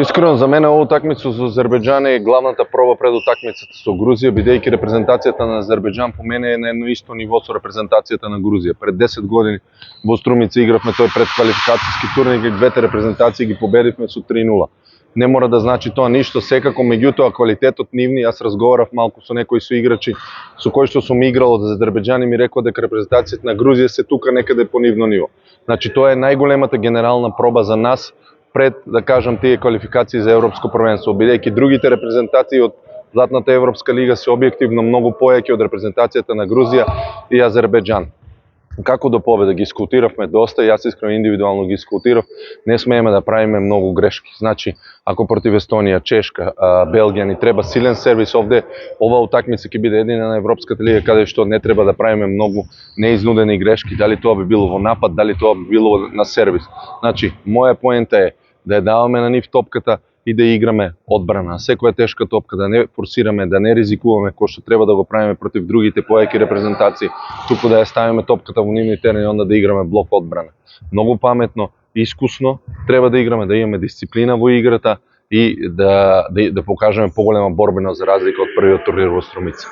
Искрено, за мене оваа утакмица со Азербејџан е главната проба пред утакмицата со Грузија, бидејќи репрезентацијата на Азербејџан по мене е на едно исто ниво со репрезентацијата на Грузија. Пред 10 години во Струмица игравме тој предквалификацијски турнир и двете репрезентации ги победивме со 3:0. Не мора да значи тоа ништо, секако, меѓутоа квалитетот нивни, јас разговарав малку со некои соиграчи со кои што сум играл од Азербејџан и ми рекоа дека репрезентацијата на Грузија се тука некаде по нивно ниво. Значи тоа е најголемата генерална проба за нас пред, да кажам, тие квалификации за европско првенство, бидејќи другите репрезентации од Златната европска лига се објективно многу поеќе од репрезентацијата на Грузија и Азербејџан. Како до победа ги скаутиравме доста, јас искрено индивидуално ги скаутирав, не смееме да правиме многу грешки. Значи, ако против Естонија, Чешка, Белгија ни треба силен сервис овде, ова утакмица ќе биде едина на Европската лига каде што не треба да правиме многу неизнудени грешки, дали тоа би било во напад, дали тоа би било на сервис. Значи, моја поента е да ја даваме на нив топката и да играме одбрана. Секоја тешка топка да не форсираме, да не ризикуваме кој што треба да го правиме против другите поеки репрезентации, туку да ја ставиме топката во нивни терени и онда да играме блок одбрана. Многу паметно, искусно треба да играме, да имаме дисциплина во играта и да покажеме поголема борбеност за разлика од првиот турнир во Струмица.